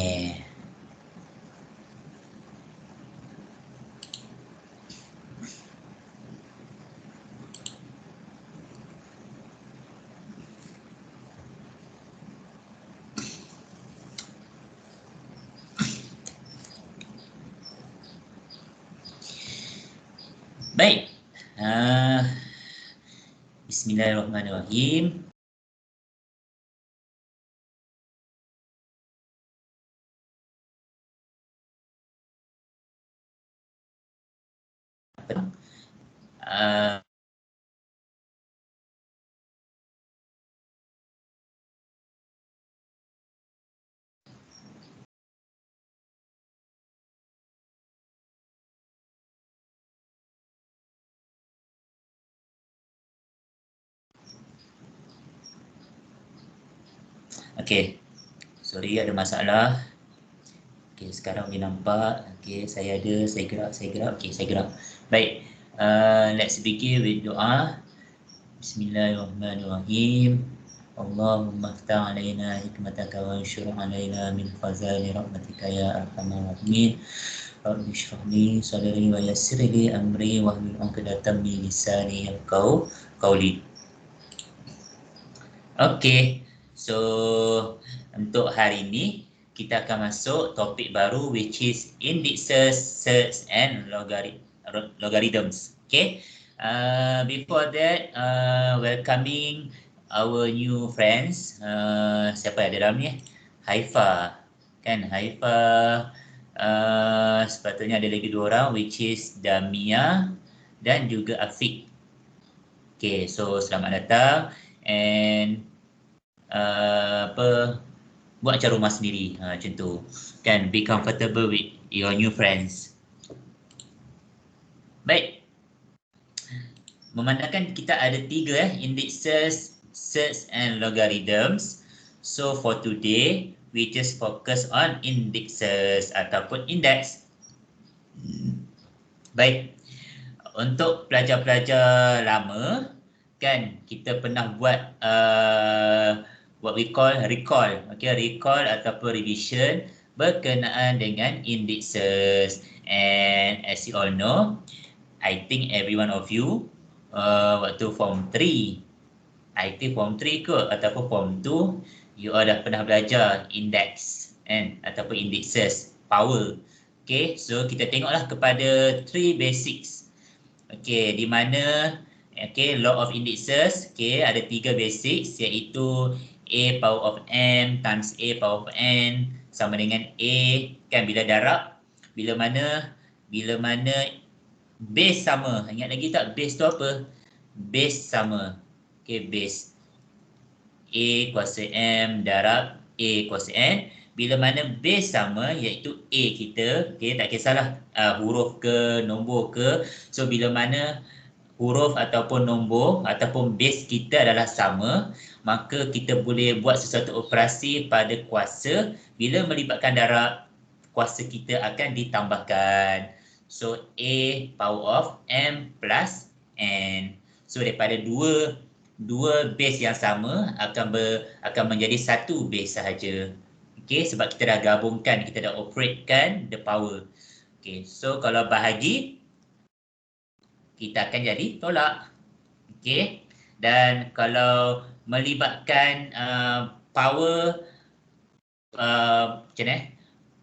Baik. Bismillahirrahmanirrahim. Okey. Sorry ada masalah. Okey, sekarang boleh nampak. Okey, saya gerak. Okey, saya gerak. Baik. Let's begin with doa. Bismillahirrahmanirrahim. Allahumma aftah alaina hikmataka wa anshur alaina min khazani rahmatika ya arhamar rahimin. Rabbi shrah li sadri wa yassir li amri wahlul 'uqdatam min lisani yafqahu qawli. Okey. So untuk hari ini kita akan masuk topik baru which is indexes, search and logarithms. Okay. Before that, welcoming our new friends. Siapa ada dalam ni? Haifa. Kan Haifa. Sepatutnya ada lagi 2 orang which is Damia dan juga Afiq. Okay, so selamat datang and buat macam rumah sendiri, macam tu kan, be comfortable with your new friends. Baik, memandangkan kita ada 3 indexes, search and logarithms, so for today we just focus on indexes ataupun index. Baik, untuk pelajar-pelajar lama kan kita pernah buat what we call recall, okay, recall ataupun revision berkenaan dengan indexes. And as you all know, I think every one of you waktu form 3, I think form 3 ke ataupun form 2, you all dah pernah belajar index and ataupun indexes, power. Okay, so kita tengoklah kepada 3 basics. Okay, di mana law of indexes, ada 3 basics iaitu A power of m times A power of n sama dengan A kan, bila darab, bila mana base sama. Ingat lagi tak base tu apa? Base sama. Base A kuasa m darab A kuasa n. Bila mana base sama iaitu A kita, tak kisahlah huruf ke nombor ke. So bila mana huruf ataupun nombor ataupun base kita adalah sama, maka kita boleh buat sesuatu operasi pada kuasa. Bila melibatkan darab, kuasa kita akan ditambahkan. So A power of m plus n. So daripada dua base yang sama akan menjadi satu base sahaja. Okay, sebab kita dah gabungkan, kita dah operatekan the power. Okay, so kalau bahagi, kita akan jadi tolak. Okay, dan kalau melibatkan power, macam mana?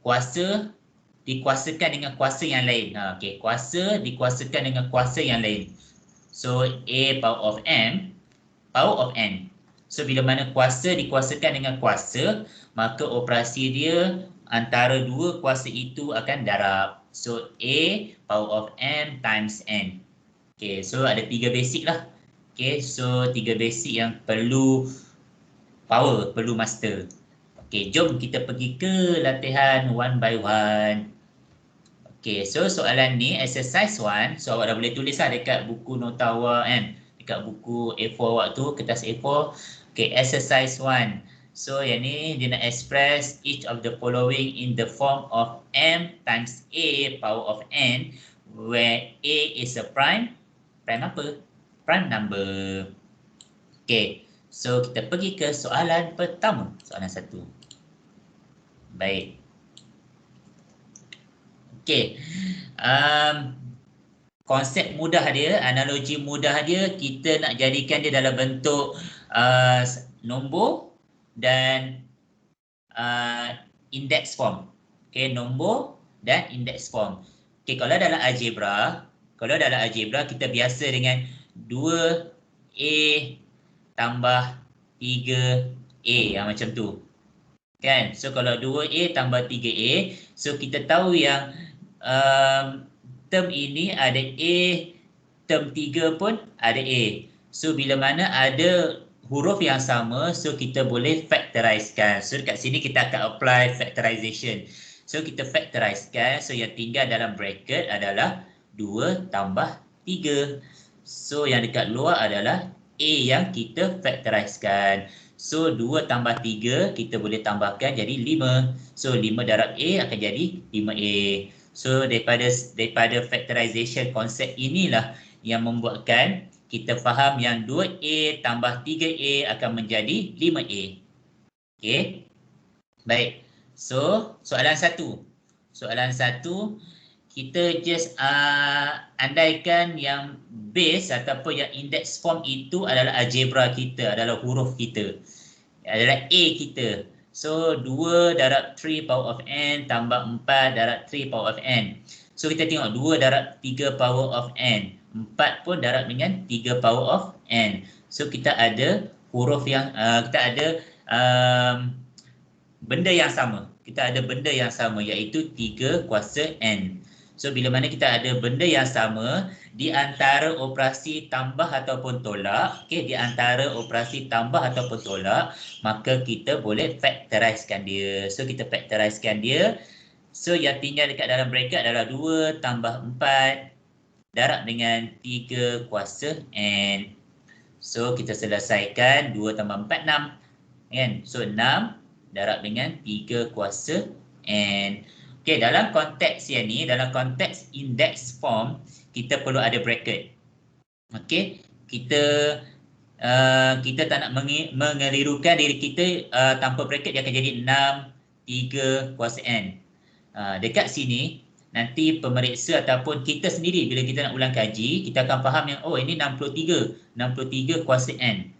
Kuasa dikuasakan dengan kuasa yang lain. Okay, kuasa dikuasakan dengan kuasa yang lain. So A power of m, power of n. So bila mana kuasa dikuasakan dengan kuasa, maka operasi dia antara 2 kuasa itu akan darab. So A power of m times n. Okay, so ada 3 basic lah. Okay, so 3 basic yang perlu power, perlu master. Okay, jom kita pergi ke latihan one by one. Okay, so soalan ni exercise 1. So awak dah boleh tulis lah dekat buku nota awak kan. Dekat buku A4 awak tu, kertas A4. Okay, exercise 1. So yang ni dia nak express each of the following in the form of m times A power of n, where A is a prime. Prime apa? Prime number. Okay, so kita pergi ke soalan pertama. Soalan 1. Baik. Okey. Konsep mudah dia, analogi mudah dia, kita nak jadikan dia dalam bentuk nombor dan index form. Okey, nombor dan index form. Okey, kalau dalam algebra kita biasa dengan 2A tambah 3A macam tu. Kan? So kalau 2A tambah 3A, so kita tahu yang term ini ada A, term 3 pun ada A. So bila mana ada huruf yang sama, so kita boleh factorizekan. So dekat sini kita akan apply factorization. So kita factorizekan, so yang tinggal dalam bracket adalah 2 tambah 3. So yang dekat luar adalah A yang kita factorizekan. So 2 tambah 3 kita boleh tambahkan jadi 5. So 5 darab A akan jadi 5A. So daripada factorization konsep inilah yang membuatkan kita faham yang 2A tambah 3A akan menjadi 5A. Okey. Baik. So soalan 1. Soalan 1 kita just andaikan yang base ataupun yang index form itu adalah algebra kita, adalah huruf kita, adalah A kita. So 2 darab 3 power of n tambah 4 darab 3 power of n. So kita tengok 2 darab 3 power of n, 4 pun darab dengan 3 power of n. So kita ada huruf yang kita ada benda yang sama. Kita ada benda yang sama iaitu 3 kuasa n. So bila mana kita ada benda yang sama, di antara operasi tambah ataupun tolak, okey, di antara operasi tambah ataupun tolak, maka kita boleh factorizekan dia. So kita factorizekan dia. So yang tinggal dekat dalam bracket adalah 2 tambah 4 darab dengan 3 kuasa n. So kita selesaikan 2 tambah 4 6. Kan? So 6 darab dengan 3 kuasa n. Okey, dalam konteks yang ni, dalam konteks index form, kita perlu ada bracket. Okey, kita tak nak mengelirukan diri kita tanpa bracket, dia akan jadi 6 3 kuasa n. Dekat sini nanti pemeriksa ataupun kita sendiri bila kita nak ulang kaji, kita akan faham yang oh ini 63 kuasa n.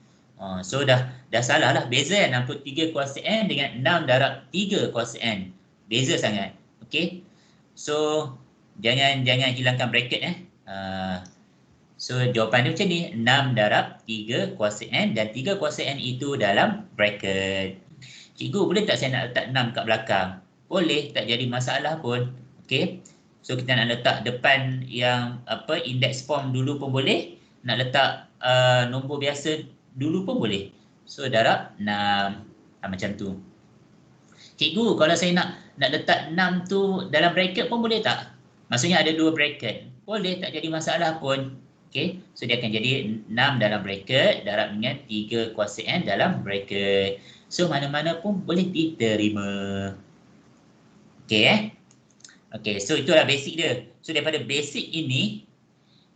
So dah salah lah, beza 63 kuasa n dengan 6 darab 3 kuasa n. Beza sangat. Okey. So jangan hilangkan bracket So jawapan dia macam ni, 6 darab 3 kuasa n dan 3 kuasa n itu dalam bracket. Cikgu boleh tak saya nak letak 6 kat belakang? Boleh, tak jadi masalah pun. Okey. So kita nak letak depan yang index form dulu pun boleh, nak letak nombor biasa dulu pun boleh. So darab 6 macam tu. Cikgu, kalau saya nak letak 6 tu dalam bracket pun boleh tak? Maksudnya ada 2 bracket. Boleh, tak jadi masalah pun. Okey, so dia akan jadi 6 dalam bracket darab dengan 3 kuasa n dalam bracket. So mana-mana pun boleh diterima. Okey Okey, so itulah basic dia. So daripada basic ini,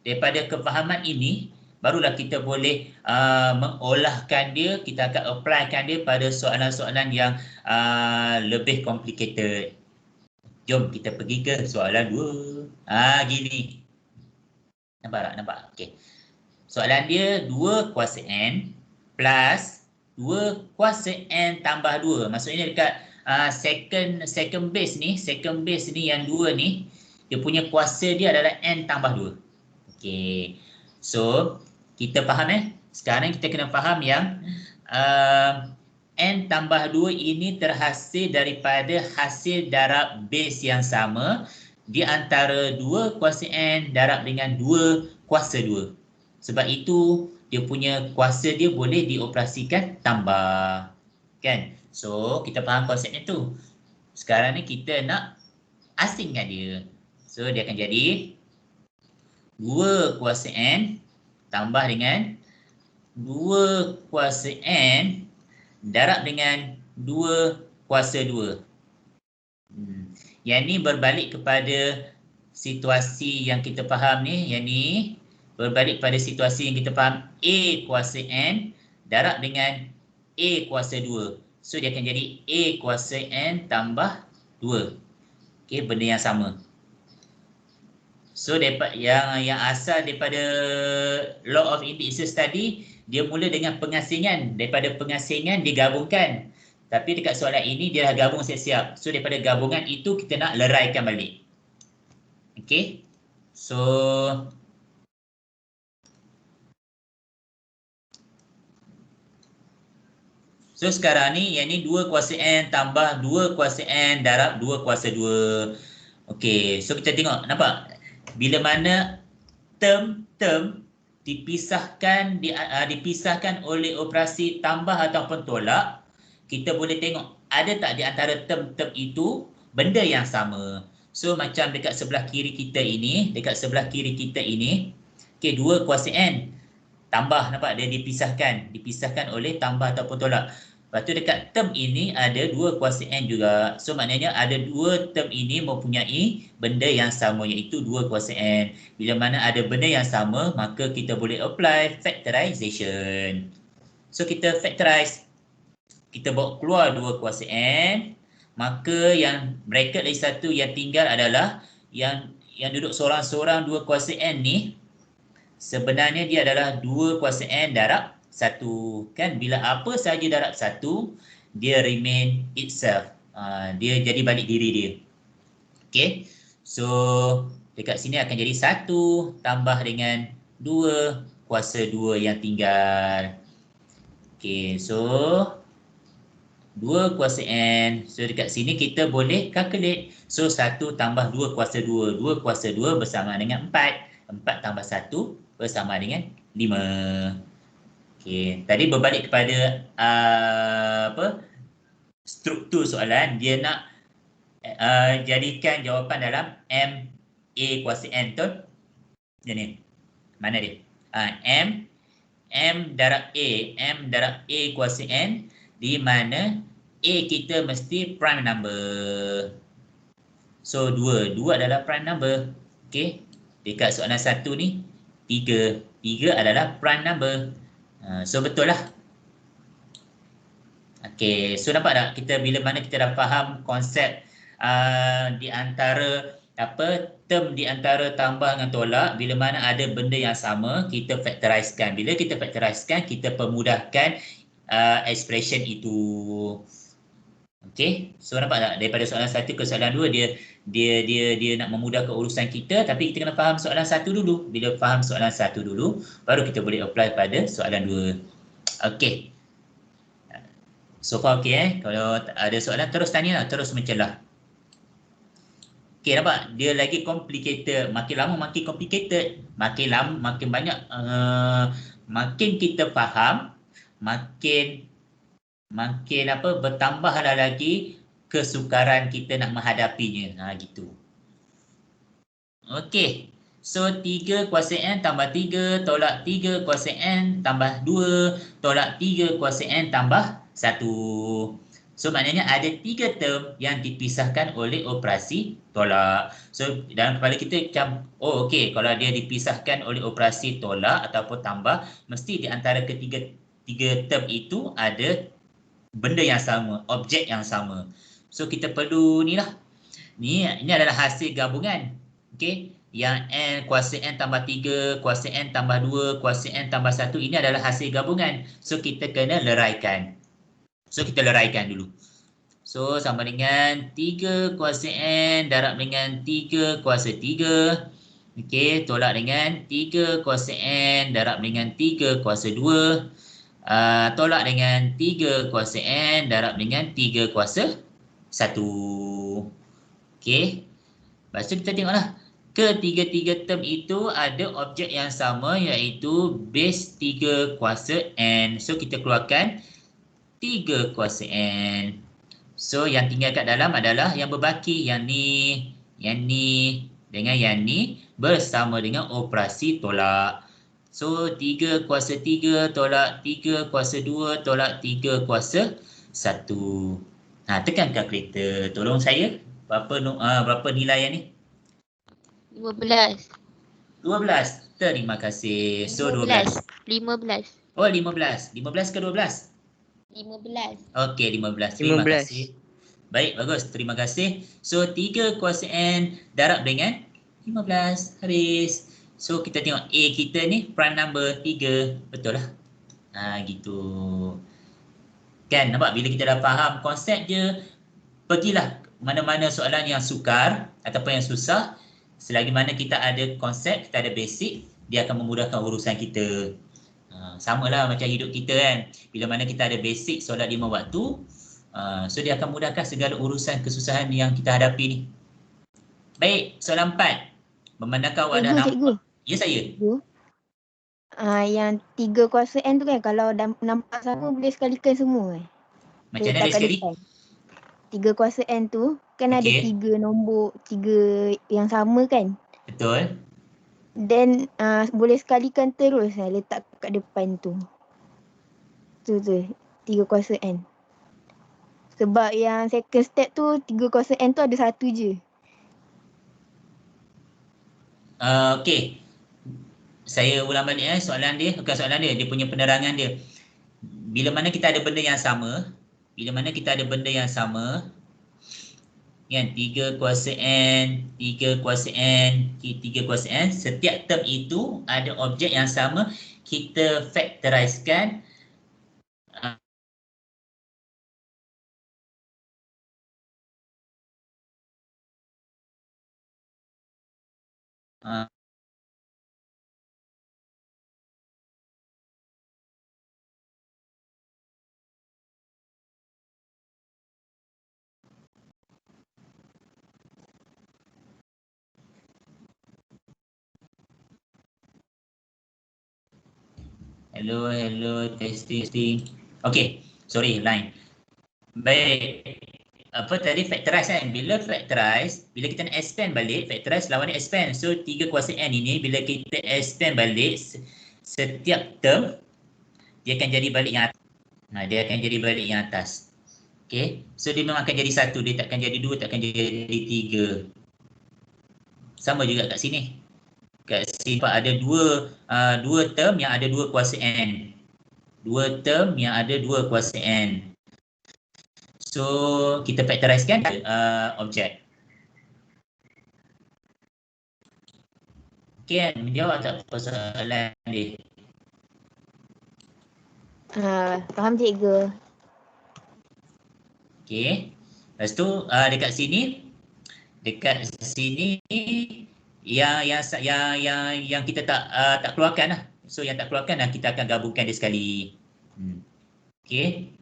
daripada kefahaman ini, barulah kita boleh mengolahkan dia, kita akan applykan dia pada soalan-soalan yang lebih complicated. Jom kita pergi ke soalan 2. Gini. Nampak tak? Nampak? Okey. Soalan dia 2 kuasa n plus 2 kuasa n tambah 2. Maksudnya dekat second base ni yang 2 ni, dia punya kuasa dia adalah n tambah 2. Okey. So, kita faham Sekarang kita kena faham yang n tambah 2 ini terhasil daripada hasil darab base yang sama di antara 2 kuasa n darab dengan 2 kuasa 2. Sebab itu, dia punya kuasa dia boleh dioperasikan tambah. Kan? So, kita faham konsepnya tu. Sekarang ni kita nak asingkan dia. So, dia akan jadi 2 kuasa n tambah dengan 2 kuasa n darab dengan 2 kuasa 2. Yang ni berbalik kepada situasi yang kita faham ni. Yang ni berbalik pada situasi yang kita faham. A kuasa n darab dengan A kuasa 2. So, dia akan jadi A kuasa n tambah 2. Okey, benda yang sama. So yang asal daripada law of indexes tadi, dia mula dengan pengasingan. Daripada pengasingan digabungkan. Tapi dekat soalan ini dia dah gabung siap-siap. So daripada gabungan itu kita nak leraikan balik. Okay. So sekarang ni yang ni 2 kuasa N tambah 2 kuasa N darab 2 kuasa 2. Okey, so kita tengok, nampak? Bila mana term dipisahkan oleh operasi tambah ataupun tolak, kita boleh tengok ada tak di antara term-term itu benda yang sama. So macam dekat sebelah kiri kita ini, okey, 2 kuasa N tambah, nampak dia dipisahkan oleh tambah ataupun tolak. Lepas tu dekat term ini ada 2 kuasa N juga. So maknanya ada 2 term ini mempunyai benda yang sama, iaitu 2 kuasa N. Bila mana ada benda yang sama, maka kita boleh apply factorization. So kita factorize, kita bawa keluar 2 kuasa N, maka yang bracket lagi satu yang tinggal adalah yang duduk seorang-seorang 2 kuasa N ni, sebenarnya dia adalah 2 kuasa N darab 1. Kan bila apa sahaja darab 1, dia remain itself. Dia jadi balik diri dia. Okay. So dekat sini akan jadi 1 tambah dengan 2 kuasa 2 yang tinggal. Okay. So 2 kuasa N. So dekat sini kita boleh calculate. So 1 tambah 2 kuasa 2. 2 kuasa 2 bersama dengan 4. 4 tambah 1 bersama dengan 5. Okey, tadi berbalik kepada struktur soalan, dia nak jadikan jawapan dalam M A kuasa N, betul? Jadi mana dia? M darab A kuasa N, di mana A kita mesti prime number. So 2 adalah prime number. Okey, dekat soalan 1 ni 3 adalah prime number. So betul lah. Okay, so nampak tak kita bila mana kita dah faham konsep di antara term di antara tambah dengan tolak, bila mana ada benda yang sama, kita factorizekan. Bila kita factorizekan, kita permudahkan expression itu. Okay, so nampak tak daripada soalan 1 ke soalan 2 dia nak memudahkan urusan kita, tapi kita kena faham soalan 1 dulu. Bila faham soalan 1 dulu, baru kita boleh apply pada soalan 2. Okay. So far okay Kalau ada soalan terus tanya lah, terus mencelah. Okay, nampak? Dia lagi complicated. Makin lama makin complicated. Makin lama makin banyak. Makin kita faham, makin bertambahlah lagi kesukaran kita nak menghadapinya. Gitu. Okey. So 3 kuasa N tambah 3 tolak 3 kuasa N tambah 2 tolak 3 kuasa N tambah 1. So maknanya ada 3 term yang dipisahkan oleh operasi tolak. So dalam kepala kita macam, oh okey, kalau dia dipisahkan oleh operasi tolak ataupun tambah, mesti di antara ketiga term itu ada benda yang sama, objek yang sama. So kita perlu ni lah. Ini adalah hasil gabungan. Okey, yang N kuasa N tambah 3, kuasa N tambah 2, kuasa N tambah 1, ini adalah hasil gabungan. So kita kena leraikan. So kita leraikan dulu. So sama dengan 3 kuasa N darab dengan 3 kuasa 3. Okey, tolak dengan 3 kuasa N darab dengan 3 kuasa 2. Tolak dengan 3 kuasa N darab dengan 3 kuasa 1. Okey. Lepas tu kita tengoklah. Ketiga-tiga term itu ada objek yang sama, iaitu base 3 kuasa N. So kita keluarkan 3 kuasa N. So yang tinggal kat dalam adalah yang berbaki. Yang ni dengan yang ni bersama dengan operasi tolak. So 3 kuasa 3 tolak 3 kuasa 2 tolak 3 kuasa 1. Tekan kalkulator. Tolong saya. Berapa nilai yang ni? 12. Terima kasih. So 12. 15. Oh 15. 15 ke 12? 15. Okey, 15. Terima kasih. Baik, bagus. Terima kasih. So 3 kuasa N darab dengan 15. Habis. So, kita tengok A kita ni prime number 3. Betul lah. Gitu. Kan, nampak bila kita dah faham konsep je, pergilah mana-mana soalan yang sukar ataupun yang susah, selagi mana kita ada konsep, kita ada basic, dia akan memudahkan urusan kita. Sama lah macam hidup kita kan. Bila mana kita ada basic solat 5 waktu, so dia akan mudahkan segala urusan kesusahan yang kita hadapi ni. Baik, soalan 4. Memandangkan awak dah nampak. Cikgu. Ya, saya. Cikgu. Yang 3 kuasa N tu kan, kalau nampak sama boleh sekalikan semua kan? Macam mana dia sekali? 3 kuasa N tu kan ada 3 nombor, 3 yang sama kan? Betul. Then boleh sekalikan terus letak kat depan tu. Tu 3 kuasa N. Sebab yang second step tu 3 kuasa N tu ada satu je. Okey. Saya ulang balik soalan dia, bukan soalan dia, dia punya penerangan dia. Bila mana kita ada benda yang sama, kan, 3 kuasa N, 3 kuasa N, 3 kuasa N, setiap term itu ada objek yang sama, kita factorizekan hello, testing. Okey, sorry, line. Baik. Apa tadi factorize kan? Bila factorize, bila kita nak expand balik, factorize lawan expand. So 3 kuasa N ini bila kita expand balik, setiap term dia akan jadi balik yang atas. Dia akan jadi balik yang atas. Okay, so dia memang akan jadi 1, dia tak akan jadi 2, tak akan jadi 3. Sama juga kat sini. Kat sini ada dua term yang ada 2 kuasa N. 2 term yang ada 2 kuasa N. So, kita factorizekan objek. Okay, kan? Menjawab tak persoalan dia? Faham cikgu. Okay. Lepas tu, dekat sini yang kita tak keluarkan lah. So yang tak keluarkan lah, kita akan gabungkan dia sekali. Okay.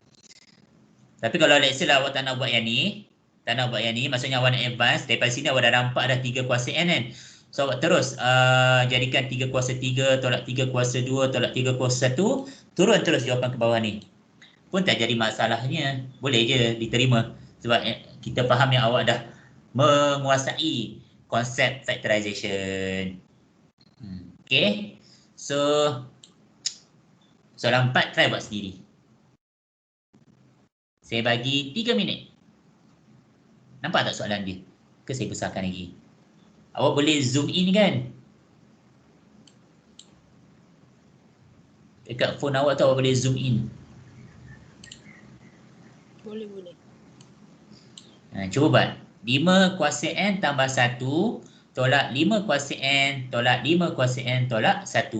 Tapi kalau let's say lah awak tak nak buat yang ni, maksudnya awak nak advance, daripada sini awak dah nampak dah 3 kuasa N kan. So awak terus jadikan 3 kuasa 3 tolak 3 kuasa 2 tolak 3 kuasa 1, turun terus jawapan ke bawah ni. Pun tak jadi masalahnya, boleh je diterima. Sebab kita faham yang awak dah menguasai konsep factorization. Okay. So, soalan 4 try buat sendiri. Saya bagi 3 minit. Nampak tak soalan dia? Ke saya besarkan lagi? Awak boleh zoom in kan? Dekat phone awak tu awak boleh zoom in. Boleh. Cuba buat. 5 kuasa N tambah 1 tolak 5 kuasa N tolak 5 kuasa N tolak 1.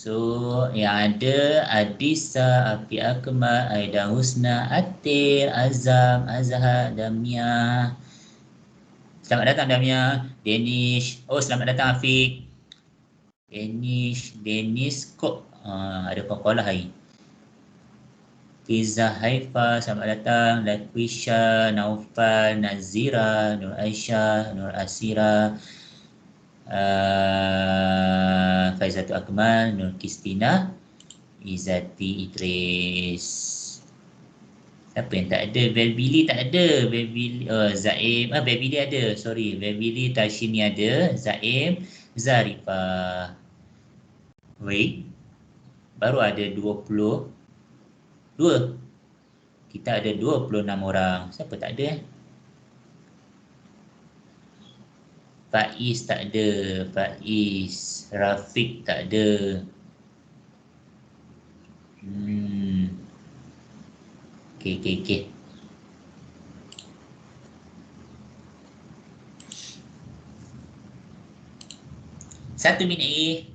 So, yang ada Adisa, Afi Akmal, Aida Husna, Atir, Azam, Azhar, Damia. Selamat datang Damia. Danish. Oh, selamat datang Afiq. Danish kok ada kokolah hari. Fiza Haifa, selamat datang. Laquisha, Naufal, Nazira, Nur Aisyah, Nur Asira, Faizatu Akmal, Nur Kistina, Izzati Idris. Siapa yang tak ada? Belbili tak ada. Belbili, Zaim, Belbili ada. Sorry, Belbili, Tashini ada. Zaim, Zarifah. Wait, baru ada 22. Kita ada 26 orang. Siapa tak ada? Faiz tak ada. Faiz. Rafiq tak ada. Okey. 1 minit lagi.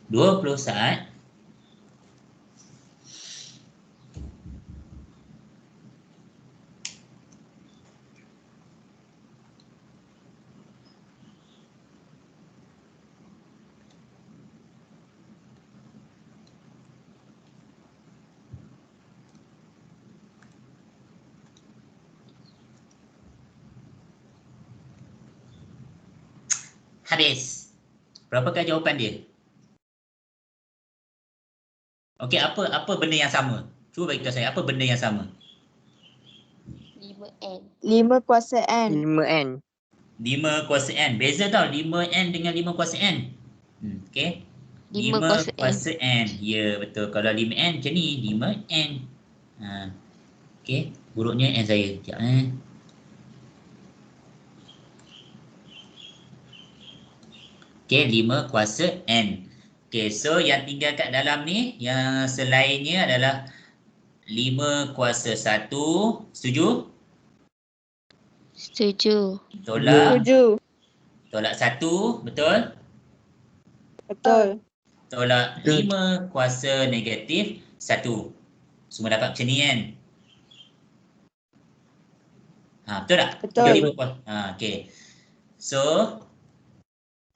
Dua puluh saat. Habis. Berapakah jawapan dia? Okey, apa benda yang sama? Cuba bagi tahu saya, apa benda yang sama? 5N. 5 kuasa N. 5N. 5 kuasa N. Beza tau 5N dengan 5 kuasa N. Okey. 5 5 kuasa kuasa N. Ya, betul. Kalau 5N macam ni, 5N. Okey. Hurufnya N saya. Sekejap Okey, 5 kuasa N. Okey, so yang tinggal kat dalam ni, yang selainnya adalah 5 kuasa 1. Setuju? Setuju. Tolak. Setuju. Tolak 1. Betul? Betul. Tolak 5 kuasa negatif 1. Semua dapat macam ni kan? Betul tak? Betul. 5 kuasa. Okey. So,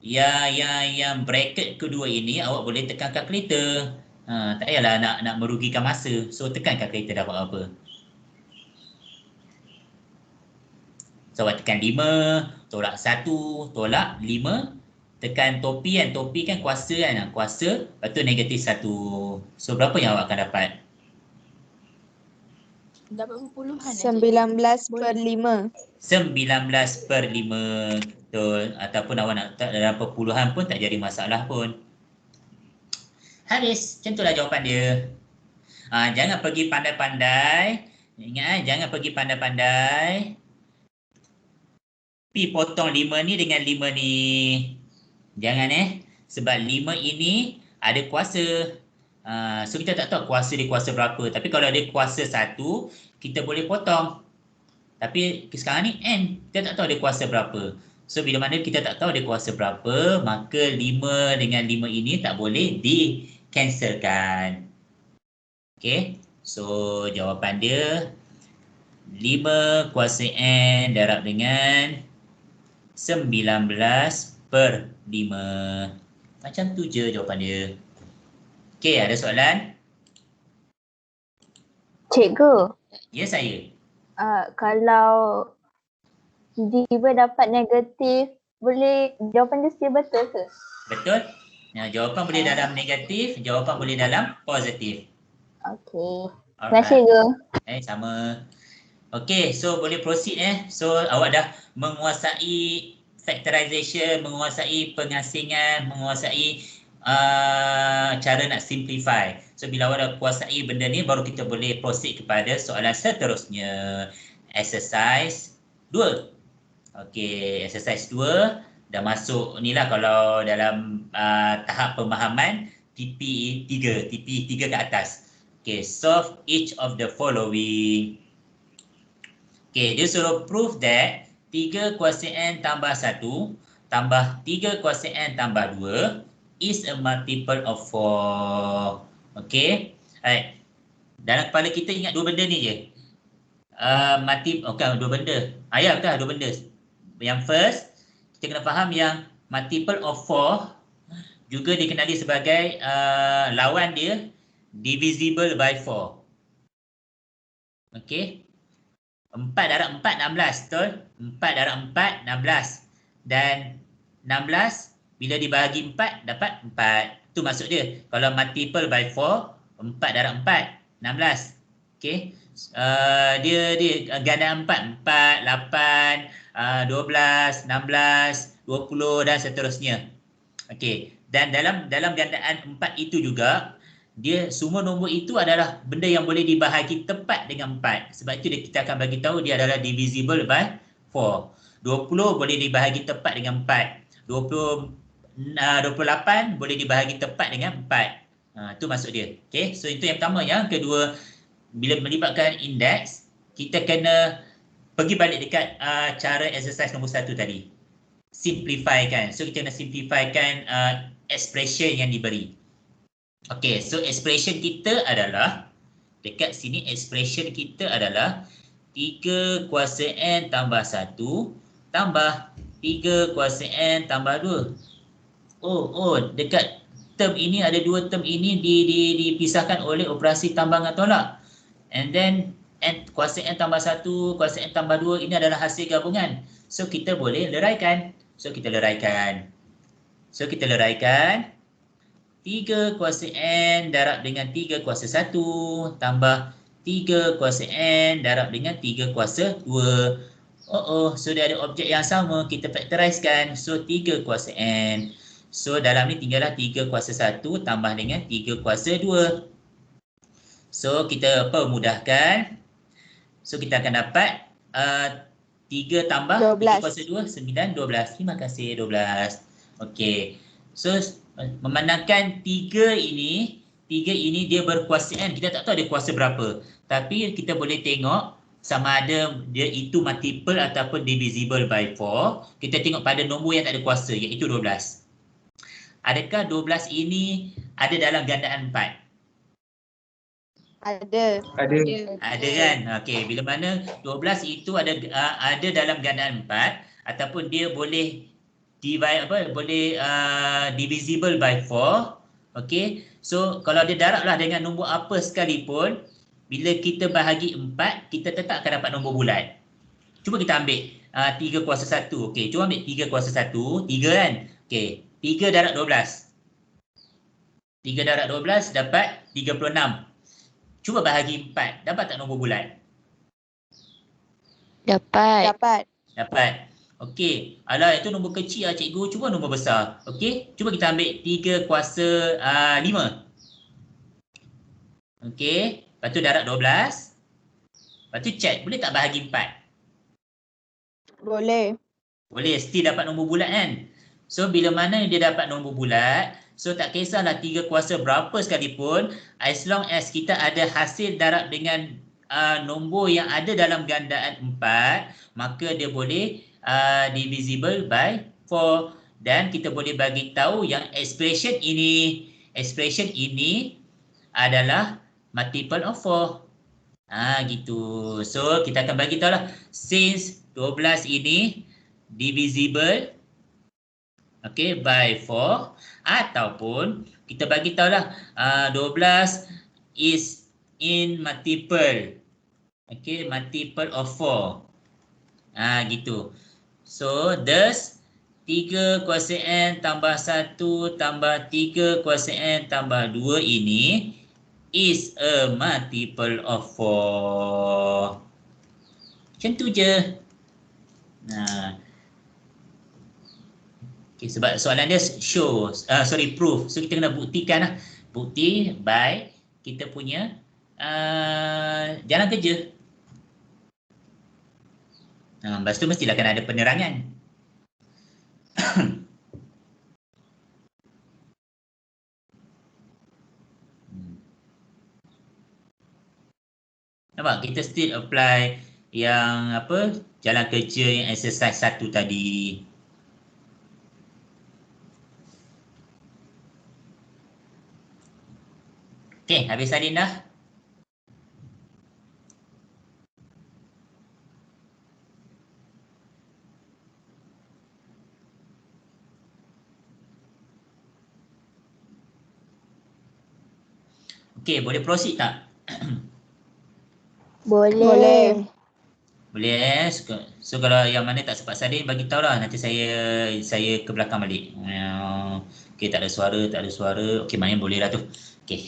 yang bracket kedua ini awak boleh tekan kalkulator. Tak payahlah nak merugikan masa. So, tekan kalkulator dapat apa. So, awak tekan 5, tolak 1, tolak 5. Tekan topi kan. Topi kan kuasa kan. Kuasa, lepas tu negatif 1. So, berapa yang awak akan dapat? Dapat puluhan 19 per 5. 19 per 5. Betul. Ataupun awak nak letak dalam perpuluhan pun tak jadi masalah pun. Habis. Macam itulah jawapan dia. Jangan pergi pandai-pandai. Ingat jangan pergi pandai-pandai. Pi potong 5 ni dengan 5 ni. Jangan sebab 5 ini ada kuasa. So kita tak tahu kuasa dia kuasa berapa. Tapi kalau ada kuasa 1, kita boleh potong. Tapi sekarang ni N, kita tak tahu dia kuasa berapa. So bila mana kita tak tahu dia kuasa berapa, maka 5 dengan 5 ini tak boleh di-cancelkan. Okay, so jawapan dia 5 kuasa N darab dengan 19 per 5. Macam tu je jawapan dia. Okay, ada soalan? Cikgu, Ya, saya. kalau tiba dapat negatif, boleh jawapan dia still betul ke? Betul? Jawapan boleh dalam negatif, jawapan boleh dalam positif. Okey. Terima kasih, Cikgu. Sama. Okay, so boleh proceed So awak dah menguasai factorization, menguasai pengasingan, menguasai cara nak simplify. So bila awak dah kuasai benda ni, baru kita boleh proceed kepada soalan seterusnya. Exercise 2. Okay, exercise 2 dah masuk ni lah kalau dalam tahap pemahaman TP3 ke atas. Okay, solve each of the following. Okay, dia suruh prove that 3 kuasa N tambah 1 tambah 3 kuasa N tambah 2 is a multiple of 4. Okay, alright. Dalam kepala kita ingat dua benda ni je. Dua benda. Ya, betul, dua benda. Yang first, kita kena faham yang multiple of 4 juga dikenali sebagai lawan dia divisible by 4. Okey. 4 darab 4, 16. Betul? 4 darab 4, 16. Dan 16, bila dibahagi 4, dapat 4. Itu maksud dia. Kalau multiple by 4, 4 darab 4, 16. Okey. Dia gandaan 4. 4, 8, 12, 16, 20 dan seterusnya. Okey. Dan dalam gandaan 4 itu juga, dia semua nombor itu adalah benda yang boleh dibahagi tepat dengan 4. Sebab itu kita akan bagi tahu dia adalah divisible by 4. 20 boleh dibahagi tepat dengan 4. 28 boleh dibahagi tepat dengan 4. Itu maksud dia. Okey, so itu yang pertama. Yang kedua, bila melibatkan indeks, kita kena pergi balik dekat cara exercise nombor 1 tadi. Simplify kan. So kita kena simplifykan expression yang diberi. Okey, so expression kita adalah, dekat sini expression kita adalah 3 kuasa N tambah 1 tambah 3 kuasa N tambah 2. Oh, dekat term ini ada 2 term ini dipisahkan oleh operasi tambah dengan tolak. And then N kuasa N tambah 1, kuasa N tambah 2 ini adalah hasil gabungan. So kita boleh leraikan. So kita leraikan 3 kuasa N darab dengan 3 kuasa 1 tambah 3 kuasa N darab dengan 3 kuasa 2. So dia ada objek yang sama, kita factorizekan. So 3 kuasa N. So dalam ni tinggallah 3 kuasa 1 tambah dengan 3 kuasa 2. So kita permudahkan. So kita akan dapat 3 tambah 3 kuasa 2, 9, 12. Terima kasih, 12. Okey. So memandangkan 3 ini dia berkuasa N. Kita tak tahu ada kuasa berapa. Tapi kita boleh tengok sama ada dia itu multiple ataupun divisible by 4. Kita tengok pada nombor yang tak ada kuasa, iaitu 12. Adakah 12 ini ada dalam gandaan 4? Ada. Ada kan? Okey, bila mana 12 itu ada dalam gandaan 4 ataupun dia boleh divisible by 4. Okey. So kalau dia darablah dengan nombor apa sekalipun, bila kita bahagi 4, kita tetap akan dapat nombor bulat. Cuba kita ambil 3 kuasa 1. Okey, cuba ambil 3 kuasa 1, 3 kan? Okey, 3 darab 12. 3 darab 12 dapat 36. Cuba bahagi 4, dapat tak nombor bulat? Dapat. Okey. Alah, itu nombor kecil lah cikgu. Cuba nombor besar. Okey. Cuba kita ambil 3 kuasa 5. Okey. Lepas tu darab 12. Lepas tu check. Boleh tak bahagi 4? Boleh. Boleh. Still dapat nombor bulat kan? So, bila mana dia dapat nombor bulat, so tak kisahlah 3 kuasa berapa sekalipun, as long as kita ada hasil darab dengan nombor yang ada dalam gandaan 4, maka dia boleh divisible by 4. Dan kita boleh bagi tahu yang expression ini adalah multiple of 4. Gitu. So kita akan bagi tahu lah, since 12 ini divisible by 4, ataupun kita bagi tahu lah 12 is in multiple of 4. Gitu. So, thus 3 kuasa N tambah 1 tambah 3 kuasa N tambah 2 ini is a multiple of 4. Macam tu je. Okay, sebab soalan dia proof. So, kita kena buktikan lah. Bukti by kita punya jalan kerja. Lepas tu mestilah kena ada penerangan. Nampak? Kita still apply yang jalan kerja yang exercise 1 tadi. Okey, habis salin dah. Okey, boleh proceed tak? Boleh. Boleh So kalau yang mana tak sempat salin bagi tahu lah, nanti saya ke belakang balik. Okey, tak ada suara. Okey, maknanya boleh lah tu. Okey.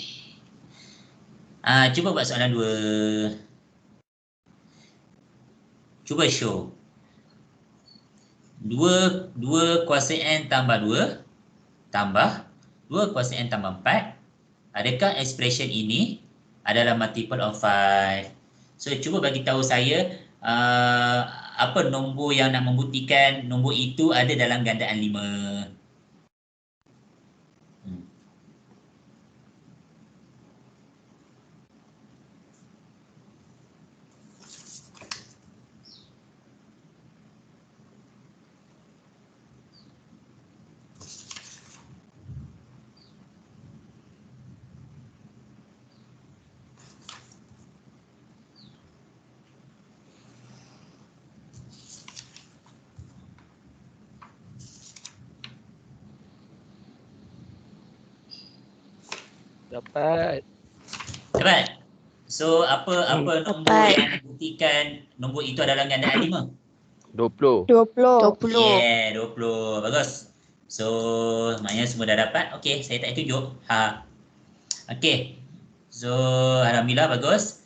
Cuba buat soalan 2. Cuba show. 2 kuasa N tambah 2 tambah 2 kuasa N tambah 4. Adakah expression ini adalah multiple of 5? So, cuba bagi tahu saya apa nombor yang nak membuktikan nombor itu ada dalam gandaan 5. Dapat. So, apa nombor Dapat. yang membuktikan nombor itu adalah gandaan 5? 20. 20. Yeah, 20. Bagus. So, maknanya semua dah dapat. Okey, saya tak tunjuk. Okey. So, alhamdulillah bagus.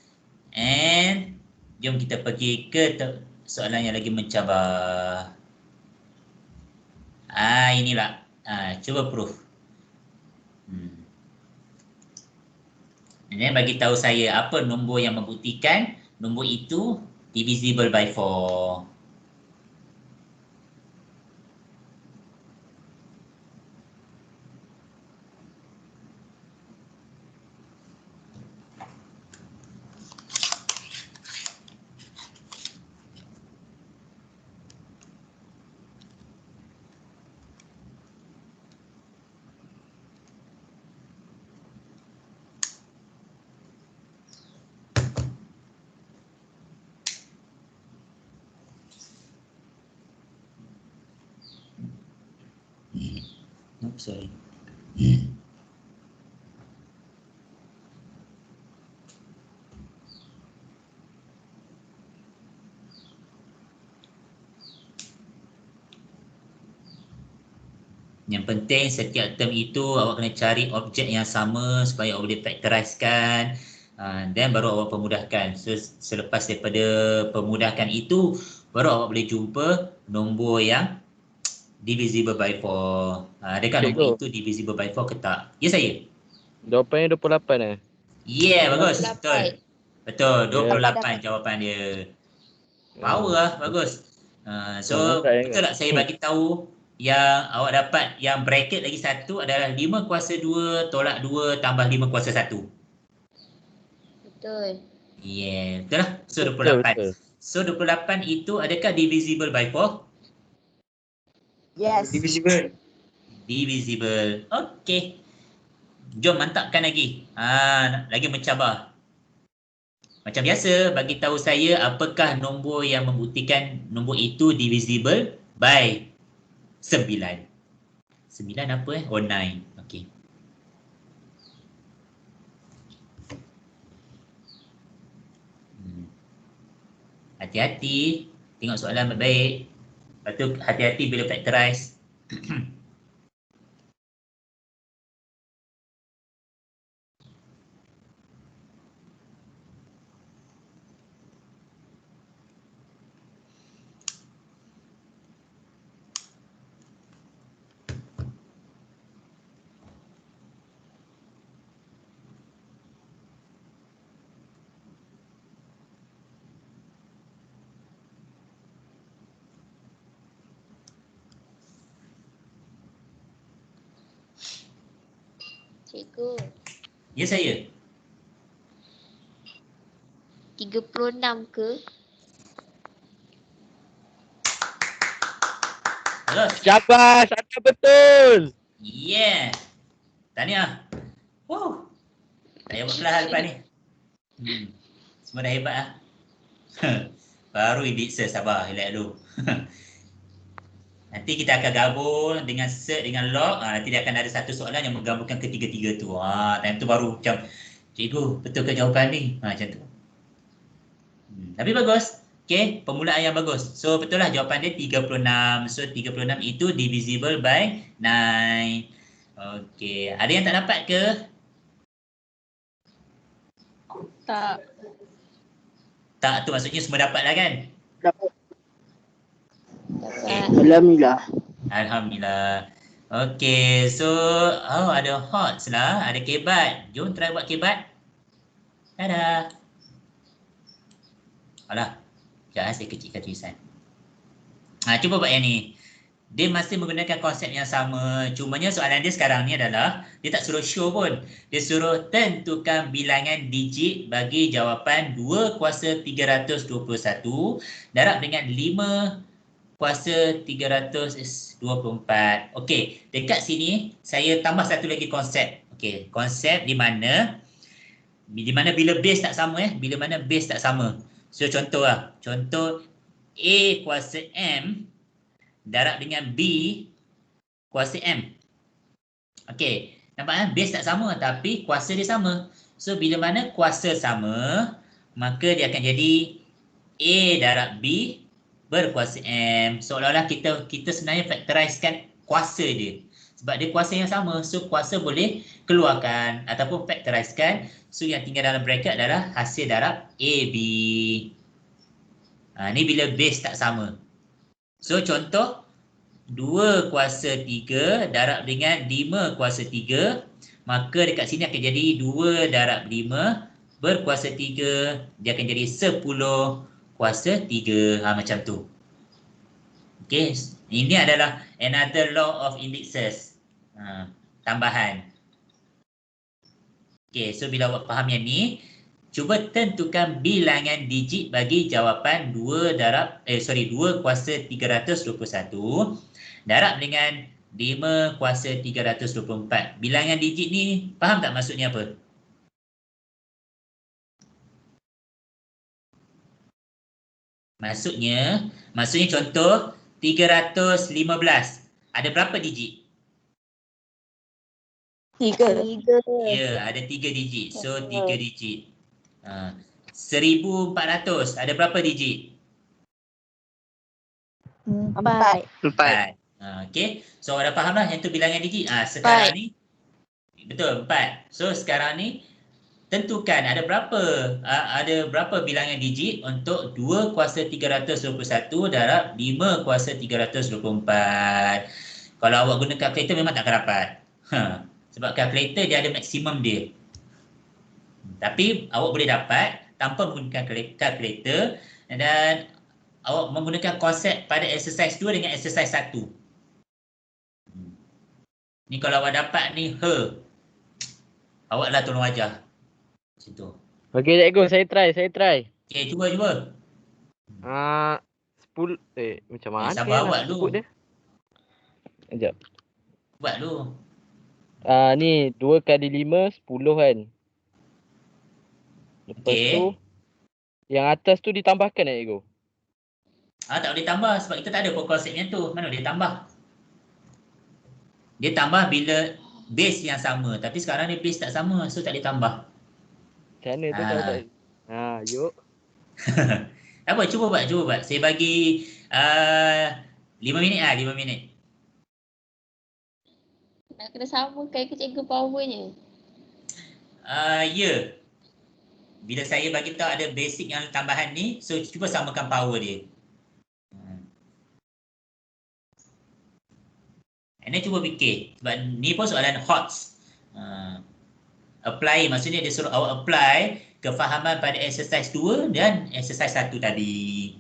And jom kita pergi ke soalan yang lagi mencabar. Inilah. Cuba proof. Dan bagi tahu saya apa nombor yang membuktikan nombor itu divisible by 4. Oops, sorry. Yang penting setiap term itu awak kena cari objek yang sama supaya awak boleh factorizekan, dan baru awak pemudahkan. So, selepas daripada pemudahkan itu, baru awak boleh jumpa nombor yang divisible by 4. Adakah nombor itu divisible by 4 ke tak? Ya, saya. Jawapannya 28 Yeah, bagus. 28. Betul, 28 Dapat. jawapan dia. Power lah, bagus. So, Nampak, betul tak saya bagi tahu yang awak dapat yang bracket lagi satu adalah 5 kuasa 2 tolak 2 tambah 5 kuasa 1. Betul. Yeah, betul lah. So, 28. Betul. So, 28 itu adakah divisible by 4? Yes. Divisible. Okey. Jom mantapkan lagi. Lagi mencabar. Macam biasa, bagi tahu saya apakah nombor yang membuktikan nombor itu divisible by 9. 9 apa 9. Okey. Hati-hati. Tengok soalan baik-baik. Lepas tu hati-hati bila factorize. Cikgu. Ya, saya. 36 ke? Bagus. Syabas, anda betul. Yeah. Tahniah. Wow. Tak payah buat kelas lepas ni. Semua dah hebat lah. Baru Elixir, sabar, relax dulu. Nanti kita akan gabung dengan cert, dengan log. Nanti dia akan ada satu soalan yang menggabungkan ketiga-tiga tu. Time tu baru macam Cikgu, betul ke jawapan ni? Macam tu. Tapi bagus. Okay, permulaan yang bagus. So, betul lah jawapan dia 36. So, 36 itu divisible by 9. Okay, ada yang tak dapat ke? Tak. Tak, tu maksudnya semua dapat lah kan? Dapat. Alhamdulillah. Alhamdulillah. Okay, so ada hot lah, ada kebat. Jom try buat kebat. Dadah. Alah, sekejap saya kecilkan tulisan. Cuba buat yang ni. Dia masih menggunakan konsep yang sama. Cumanya soalan dia sekarang ni adalah, dia tak suruh show pun. Dia suruh tentukan bilangan digit bagi jawapan 2 kuasa 321 darab dengan 5 kuasa 324. Okey, dekat sini saya tambah satu lagi konsep. Okey, konsep di mana bila base tak sama bila mana base tak sama. So contoh lah, contoh A kuasa M darab dengan B kuasa M. Okey, nampak base tak sama tapi kuasa dia sama. So bila mana kuasa sama, maka dia akan jadi A darab B berkuasa M. Seolah-olah kita sebenarnya factorizekan kuasa dia. Sebab dia kuasa yang sama. So kuasa boleh keluarkan ataupun factorizekan. So yang tinggal dalam bracket adalah hasil darab AB. Ni bila base tak sama. So contoh 2 kuasa 3 darab dengan 5 kuasa 3. Maka dekat sini akan jadi 2 darab 5 berkuasa 3. Dia akan jadi 10 kuasa 3. Macam tu. Okay. Ini adalah another law of indexes. Tambahan. Okay. So bila awak faham yang ni, cuba tentukan bilangan digit bagi jawapan 2 kuasa 321 darab dengan 5 kuasa 324. Bilangan digit ni, faham tak maksudnya apa? Maksudnya contoh 315. Ada berapa digit? 3. Ya, ada 3 digit. So 3 digit. 1400 ada berapa digit? 4. 4. Okey. So dah faham lah yang tu bilangan digit. Sekarang ni betul 4. So sekarang ni tentukan ada berapa bilangan digit untuk 2 kuasa 321 darab 5 kuasa 324. Kalau awak guna kalkulator memang tak akan dapat. Sebab kalkulator dia ada maksimum dia. Tapi awak boleh dapat tanpa menggunakan kalkulator dan awak menggunakan konsep pada exercise 2 dengan exercise 1. Ni kalau awak dapat ni, awaklah tolong ajar. Macam tu. Okey cikgu, saya try. Okey, cuba. 10 macam mana sabar awak dulu. sebut dia? Sekejap. Buat dulu. Ni 2 kali 5 10 kan. Lepas tu yang atas tu ditambahkan cikgu. Tak boleh tambah sebab kita tak ada konsepnya tu. Mana boleh tambah? Dia tambah bila base yang sama. Tapi sekarang ni base tak sama. So tak boleh tambah. Macam mana tu tahu tak? Yuk. Apa? Cuba buat. Saya bagi 5 minit 5 minit. Nak kena samakan ke cikgu powernya? Ya. Bila saya bagi tahu ada basic yang tambahan ni, so cuba samakan power dia. And then cuba fikir. Sebab ni pun soalan HOTS. Apply, maksudnya dia suruh awak apply kefahaman pada exercise 2 dan exercise 1 tadi.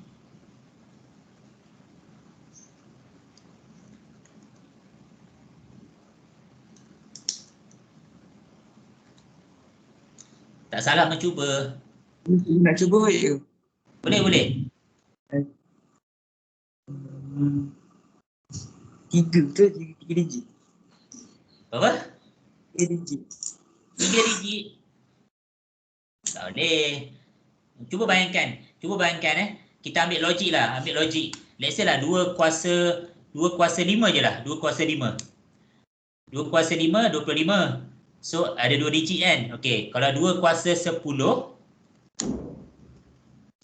Tak salah mencuba. Nak cuba ke? Boleh. 3 digit. Berapa? 3 digit. 3 digit. Tak boleh. Cuba bayangkan. Kita ambil logik lah. Let's say lah 2 kuasa 5 je lah. 2 kuasa 5. 2 kuasa 5, 25. So ada 2 digit kan. Okey, kalau 2 kuasa 10,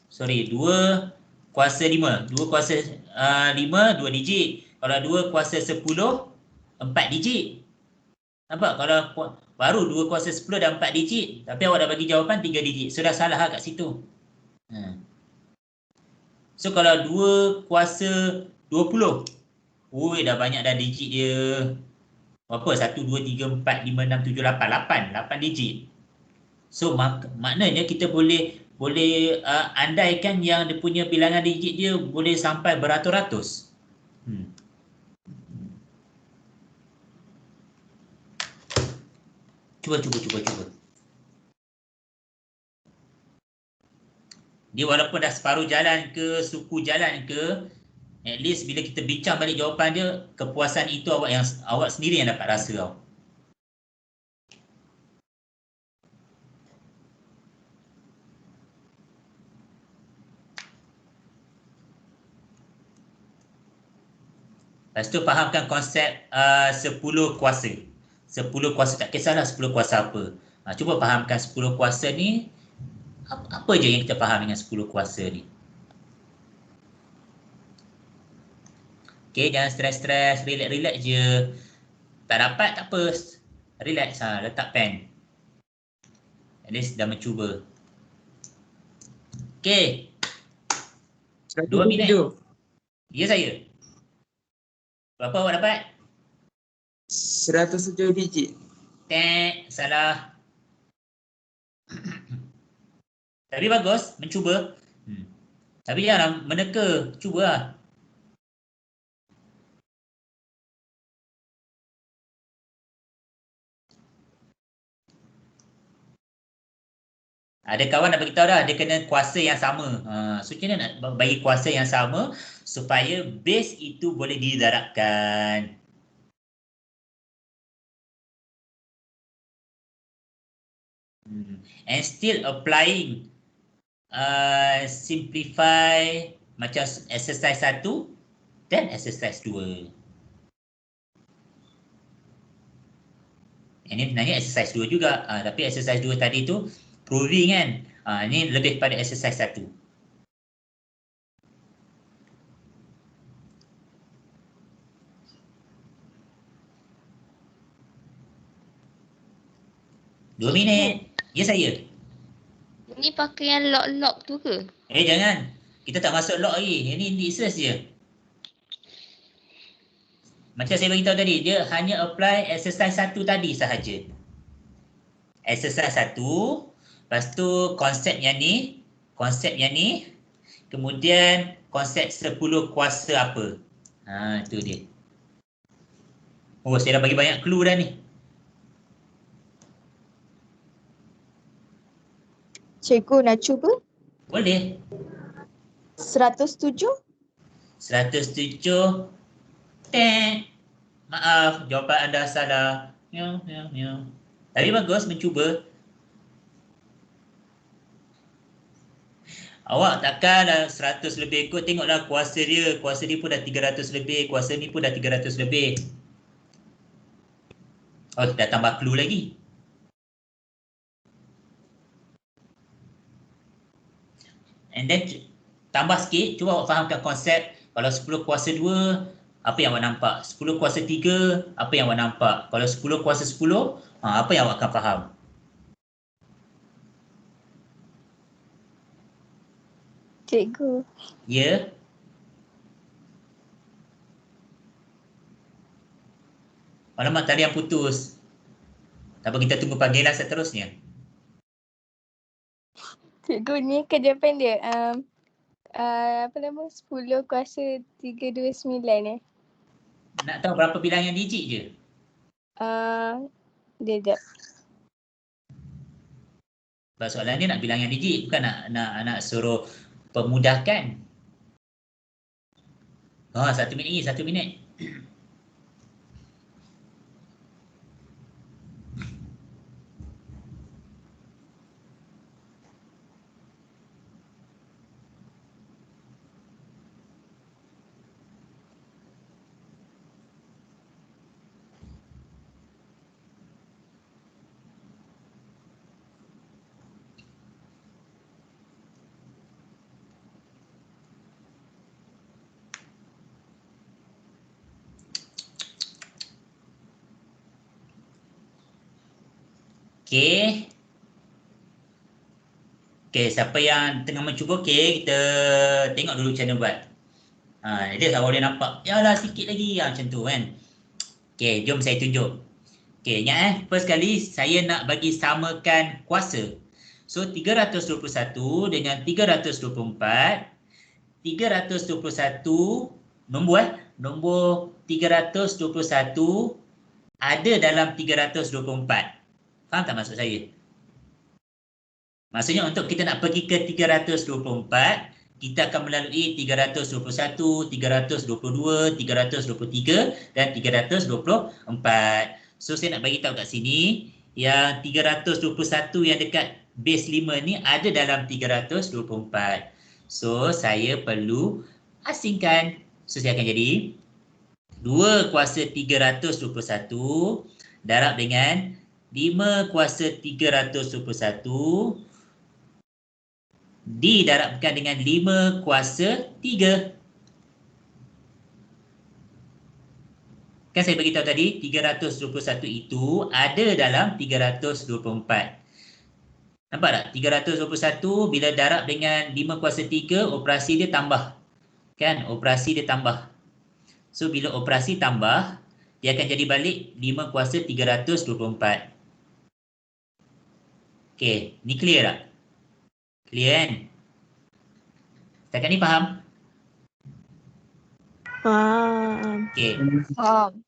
sorry, 2 kuasa 5. 2 kuasa 5, 2 digit. Kalau 2 kuasa 10, 4 digit. Nampak? Kalau baru 2 kuasa 10 dah 4 digit. Tapi awak dah bagi jawapan 3 digit. So dah salah lah kat situ. So kalau 2 kuasa 20. Ui, dah banyak dah digit dia. Berapa? 1, 2, 3, 4, 5, 6, 7, 8. 8 digit. So maknanya kita boleh andaikan yang dia punya bilangan digit dia boleh sampai beratus-ratus. Cuba. Dia walaupun dah separuh jalan ke, suku jalan ke, at least bila kita bincang balik jawapan dia, kepuasan itu awak sendiri yang dapat rasa tau. Lepas tu fahamkan konsep 10 kuasa. 10 kuasa tak kisahlah 10 kuasa apa. Cuba fahamkan 10 kuasa ni, apa je yang kita faham dengan 10 kuasa ni. Okay, jangan stres-stres, relax je. Tak dapat, tak apa. Relax, letak pen. At least dah mencuba. Okay. 2 minit. Ya saya. Berapa awak dapat? 107 digit. Salah. Tapi bagus, mencuba. Tapi jangan meneka, cubalah. Ada kawan nak beritahu dah, dia kena kuasa yang sama. So macam mana nak bagi kuasa yang sama supaya base itu boleh didarabkan. And still applying simplify macam exercise 1 dan exercise 2. Ini sebenarnya exercise 2 juga. Tapi exercise 2 tadi tu proving kan. Ini lebih pada exercise 1. Dua minit. Ya saya. Ni pakai yang lock-lock tu ke? Jangan. Kita tak masuk log lagi. Ini indexes je. Macam saya beritahu tadi, dia hanya apply exercise 1 tadi sahaja. Exercise 1, lepas tu konsep yang ni, kemudian konsep 10 kuasa apa. Itu dia. Oh, saya dah bagi banyak clue dah ni. Cikgu nak cuba? Boleh. 107? 107. Maaf, jawapan anda salah. Tapi bagus mencuba. Awak takkan 100 lebih kot, tengoklah kuasa dia. Kuasa dia pun dah 300 lebih. Kuasa ni pun dah 300 lebih. Oh, dah tambah clue lagi. And then tambah sikit, cuba awak fahamkan konsep. Kalau 10 kuasa 2, apa yang awak nampak? 10 kuasa 3, apa yang awak nampak? Kalau 10 kuasa 10, apa yang awak akan faham? Cikgu. Ya. Alamak, tadi yang putus. Tak apa, kita tunggu panggilan seterusnya. Cikgu ni jawapan dia. Apa nama? 10 kuasa 329 Nak tahu berapa bilangan digit je? Sekejap. Sebab soalan ni nak bilangan digit, bukan nak suruh pemudahkan. 1 minit lagi, 1 minit. Okey. Okey, siapa yang tengah mencuba, okey, kita tengok dulu macam mana buat. Dia tak boleh nampak. Yalah, sikit lagi. Macam tu kan. Okey, jom saya tunjuk. Okey, ingat first kali saya nak bagi samakan kuasa. So, 321 dengan 324. 321, nombor 321 ada dalam 324. Faham tak maksud saya? Maksudnya untuk kita nak pergi ke 324, kita akan melalui 321, 322, 323 dan 324. So saya nak bagi tahu kat sini yang 321 yang dekat base 5 ni ada dalam 324. So saya perlu asingkan. So saya akan jadi 2 kuasa 321 darab dengan 5 kuasa 321 didarabkan dengan 5 kuasa 3. Kan saya beritahu tadi 321 itu ada dalam 324. Nampak tak? 321 bila darab dengan 5 kuasa 3, operasi dia tambah. Kan? Operasi dia tambah. So bila operasi tambah, dia akan jadi balik 5 kuasa 324. Okey, ni clear tak? Clear kan? Setakat ni faham? Faham. Okey. Faham.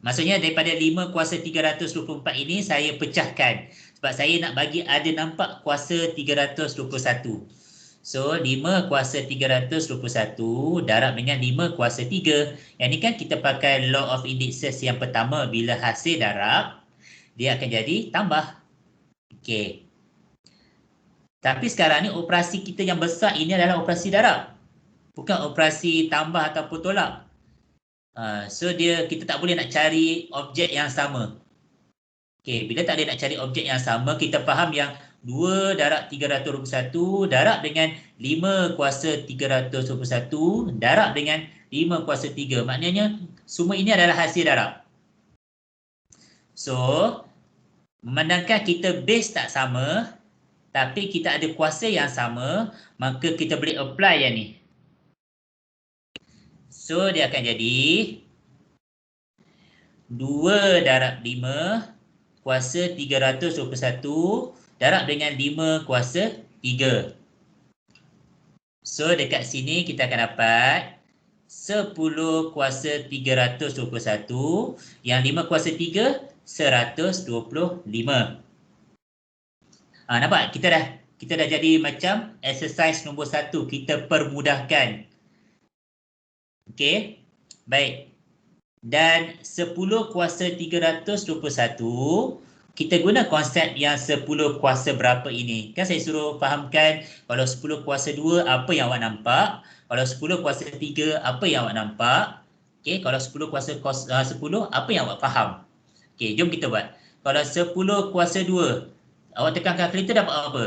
Maksudnya daripada 5 kuasa 324 ini saya pecahkan. Sebab saya nak bagi ada nampak kuasa 321. So 5 kuasa 321 darab dengan 5 kuasa 3. Yang ni kan kita pakai law of indices yang pertama. Bila hasil darab, dia akan jadi tambah. Okey. Tapi sekarang ni operasi kita yang besar ini adalah operasi darab. Bukan operasi tambah ataupun tolak. So kita tak boleh nak cari objek yang sama. Okey, bila tak boleh nak cari objek yang sama, kita faham yang 2 darab 321 darab dengan 5 kuasa 321 darab dengan 5 kuasa 3. Maknanya semua ini adalah hasil darab. So, memandangkan kita base tak sama, tapi kita ada kuasa yang sama, maka kita boleh apply yang ni. So, dia akan jadi 2 darab 5 kuasa 321 darab dengan 5 kuasa 3. So, dekat sini kita akan dapat 10 kuasa 321 yang 5 kuasa 3, 125. Nampak? Kita dah jadi macam exercise nombor 1. Kita permudahkan. Okey. Baik. Dan 10 kuasa 321, kita guna konsep yang 10 kuasa berapa ini. Kan saya suruh fahamkan kalau 10 kuasa 2 apa yang awak nampak. Kalau 10 kuasa 3 apa yang awak nampak. Okey. Kalau 10 kuasa 10 apa yang awak faham. Okey. Jom kita buat. Kalau 10 kuasa 2, awak tekan kalkulator dapat apa?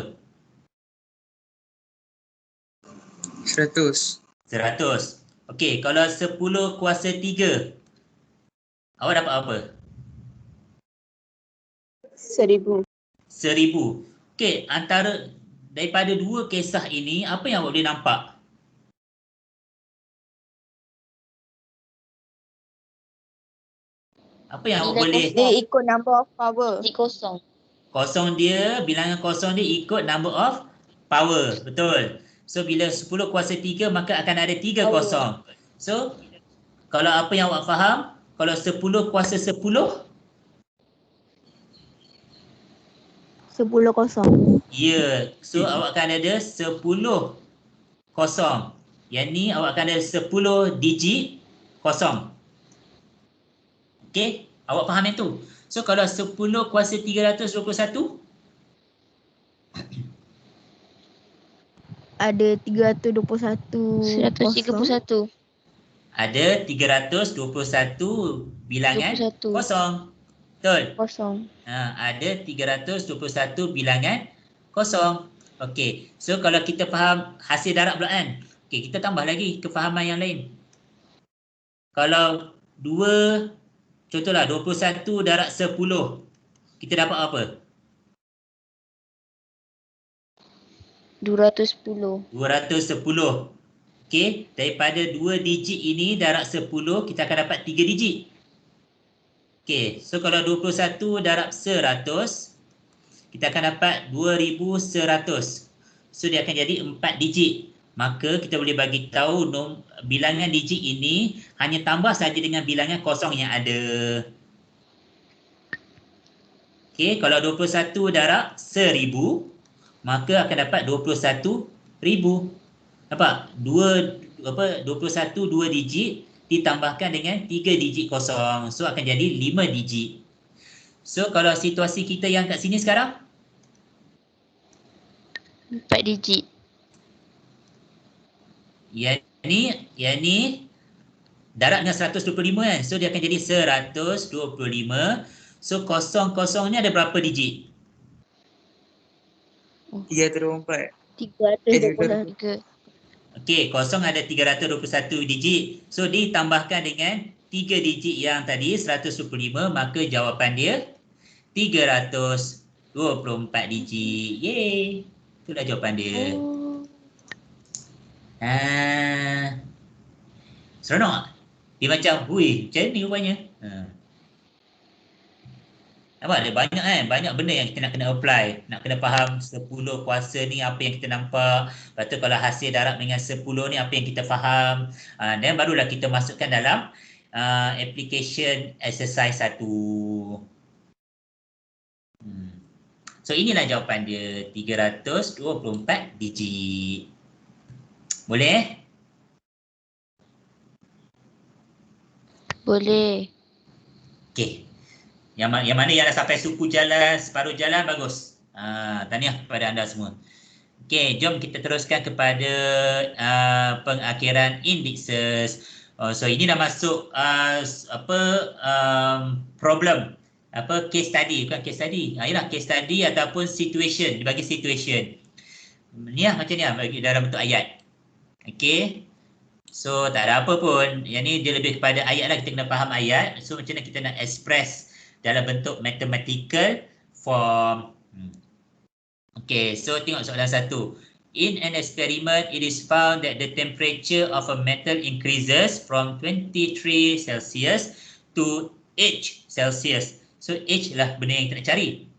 100. 100. Okey, kalau 10 kuasa 3, awak dapat apa? 1000. 1000. Okey, antara daripada dua kisah ini, apa yang awak boleh nampak? Apa yang awak boleh? Nilai Dia ikut number of power. Jadi kosong. Kosong dia, bilangan kosong dia ikut number of power. Betul. So, bila 10 kuasa 3, maka akan ada 3 kosong. So, kalau apa yang awak faham, kalau 10 kuasa 10, 10 kosong. ya. So, awak akan ada 10 kosong. Yang ni awak akan ada 10 digit kosong. Okey, awak faham yang tu? So, kalau 10 kuasa 321, Ada 321 131. ada 321 bilangan 21. kosong. Betul? Kosong. Ada 321 bilangan kosong. Okey, so kalau kita faham hasil darab pula kan? Okey, kita tambah lagi kefahaman yang lain. Kalau 2, contohlah 21 darab 10, kita dapat apa? 210. 210. Okey, daripada 2 digit ini darab 10 kita akan dapat 3 digit. Okey, so kalau 21 darab 100 kita akan dapat 2100. So dia akan jadi 4 digit. Maka kita boleh bagi tahu bilangan digit ini hanya tambah saja dengan bilangan kosong yang ada. Okey, kalau 21 darab 1000 maka akan dapat 21,000. Nampak? 21 2 digit ditambahkan dengan 3 digit kosong. So akan jadi 5 digit. So kalau situasi kita yang kat sini sekarang 4 digit. yang ni darab dengan 125 kan. So dia akan jadi 125. So kosong-kosong ni ada berapa digit? 324. 323. Okey, kosong ada 321 digit. So ditambahkan dengan 3 digit yang tadi 125, maka jawapan dia 324 digit. Yeay. Itulah jawapan dia. Oh. Seronok tak? Dia macam, hui, macam ni rupanya. Nampak ada banyak kan? Banyak benda yang kita nak kena apply. Nak kena faham 10 kuasa ni apa yang kita nampak. Lepas tu kalau hasil darab dengan 10 ni apa yang kita faham. Dan barulah kita masukkan dalam application exercise 1. So inilah jawapan dia. 324 digit. Boleh? Boleh. Okey. Yang mana yang dah sampai suku jalan, separuh jalan, bagus. Tahniah kepada anda semua. Okey, jom kita teruskan kepada pengakhiran indexes. So ini dah masuk problem. Case study, bukan case study. Ialah case study ataupun situation, dibagi situation. Ni lah macam ni lah bagi dalam bentuk ayat. Okey. So tak ada apa pun. Yang ni dia lebih kepada ayat lah, kita kena faham ayat. So macam mana kita nak express dalam bentuk mathematical form. Okay, so tengok soalan 1. In an experiment, it is found that the temperature of a metal increases from 23 Celsius to H Celsius. So H lah benda yang kita nak cari.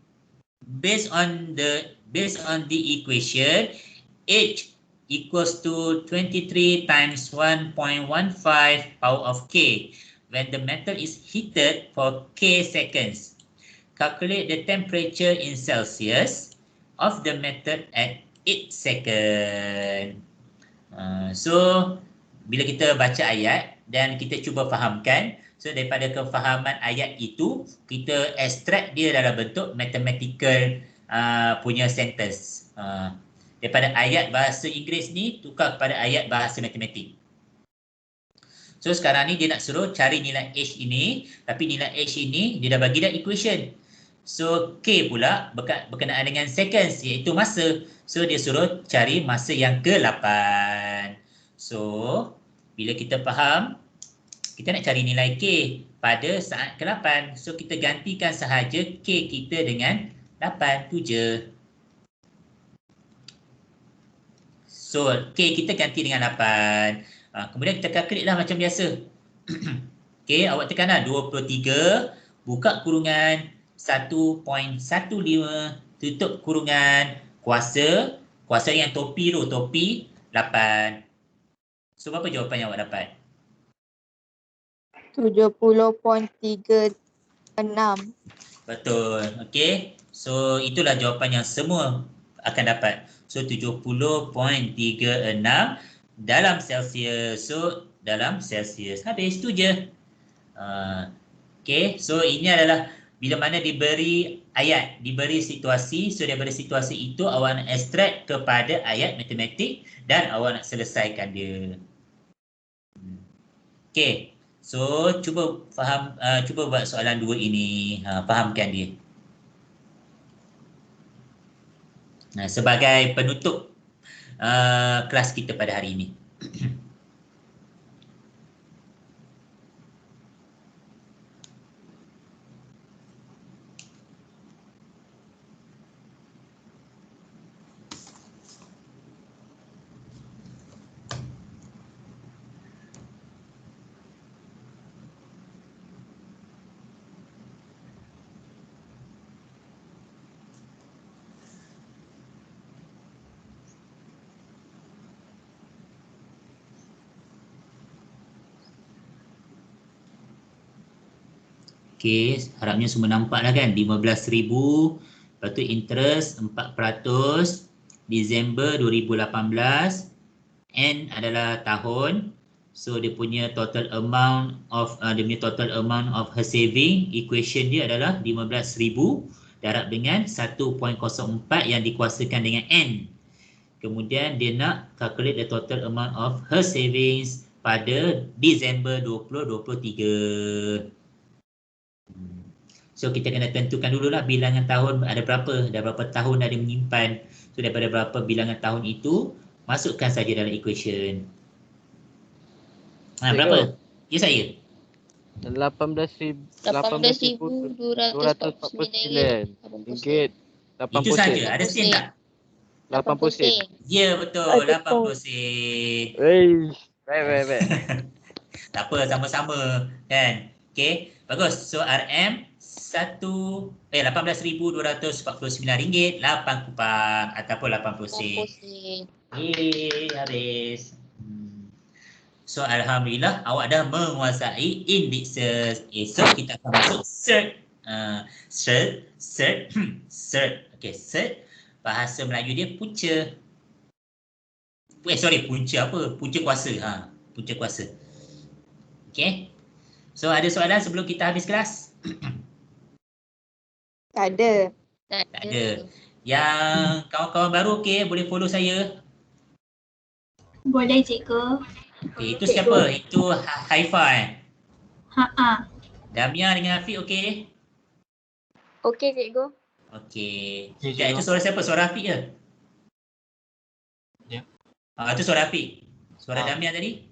Based on the equation, H equals to 23 times 1.15 power of K when the metal is heated for K seconds. Calculate the temperature in Celsius of the metal at 8 second. So, bila kita baca ayat dan kita cuba fahamkan, so daripada kefahaman ayat itu, kita extract dia dalam bentuk mathematical punya sentence. Daripada ayat bahasa Inggeris ni, tukar kepada ayat bahasa matematik. So sekarang ni dia nak suruh cari nilai H ini, tapi nilai H ini dia dah bagi dah equation. So K pula berkenaan dengan seconds, iaitu masa. So dia suruh cari masa yang ke-8. So bila kita faham, kita nak cari nilai K pada saat ke-8. So kita gantikan sahaja K kita dengan 8 tu je. So K kita ganti dengan 8. Kemudian kita calculate lah macam biasa. Okay, awak tekan lah 23 buka kurungan 1.15 tutup kurungan kuasa yang topi tu, topi 8. So berapa jawapan yang awak dapat? 70.36. Betul. Okay. So itulah jawapan yang semua akan dapat. So 70.36 dalam Celsius. So dalam Celsius. Habis tu je. Okay. So ini adalah bila mana diberi ayat, diberi situasi. So daripada situasi itu awak nak extract kepada ayat matematik dan awak nak selesaikan dia. Okay. So cuba faham, cuba buat soalan 2 ini. Fahamkan dia. Sebagai penutup kelas kita pada hari ini. Okey, harapnya semua nampak lah kan. 15,000. Lepas tu interest 4%. Disember 2018. N adalah tahun. So dia punya total amount of her saving, equation dia adalah 15,000 darab dengan 1.04 yang dikuasakan dengan N. Kemudian dia nak calculate the total amount of her savings pada Disember 2023. So kita kena tentukan dululah bilangan tahun ada berapa, dah berapa tahun dah dia menyimpan. So daripada berapa bilangan tahun itu, masukkan saja dalam equation. Berapa? Ya saya. 18,249 ringgit 80 Itu saja. sen. Ada sen tak? 80 sen. Ya betul, 80 sen. Baik. Tak apa, sama-sama kan. Okey, bagus. So RM 18,249 ringgit 8 kupang ataupun 80 sen. Yeay, habis. So alhamdulillah awak dah menguasai indexes. Esok kita akan masuk cert. Cert. Okey, cert. Bahasa Melayu dia punca. Punca apa? Punca kuasa. Punca kuasa. Okey. So ada soalan sebelum kita habis kelas? Tak ada. Tak ada. Yang kawan-kawan baru okey, boleh follow saya. Boleh cikgu. Okey, itu siapa? Itu Haifa Ha. Damia dengan Afiq okey? Okey cikgu. Okey. Sekejap, itu suara siapa? Suara Afiq ke? Ya. Itu suara Afiq. Suara Damia tadi?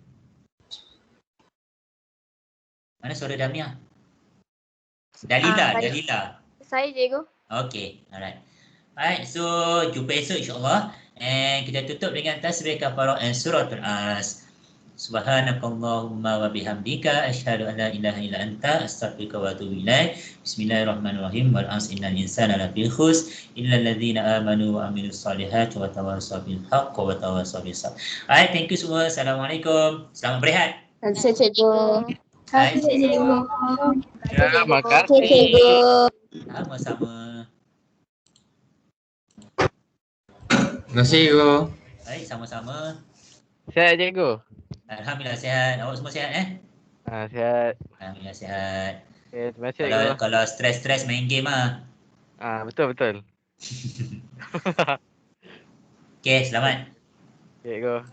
Mana suara Damia? Dalila. Saya cikgu. Okey, alright. Alright, so jumpa esok insyaAllah. And kita tutup dengan tasbih kafarah and suratul As. Subhanakallahumma wa bihamdika asyhadu an la ilaha illa anta astaghfiruka wa atubu ilaik. Bismillahirrahmanirrahim. Wal 'asri innal insana lafi khusr illal ladzina amanu wa amilus solihati wa tawassaw bil haqqi wa tawassaw bis sabr. Alright, thank you semua. Assalamualaikum. Selamat berehat. Terima kasih cikgu. Alright, Cikgu. Ya, makasih. Okey cikgu. sama-sama. Terima kasih cikgu. Baik, sama-sama. Sihat cikgu? Alhamdulillah sihat. Awak semua sihat Sihat. Alhamdulillah sihat. Okay, terima kasih cikgu. Kalau stres-stres main game Betul. Okay, selamat. Cikgu.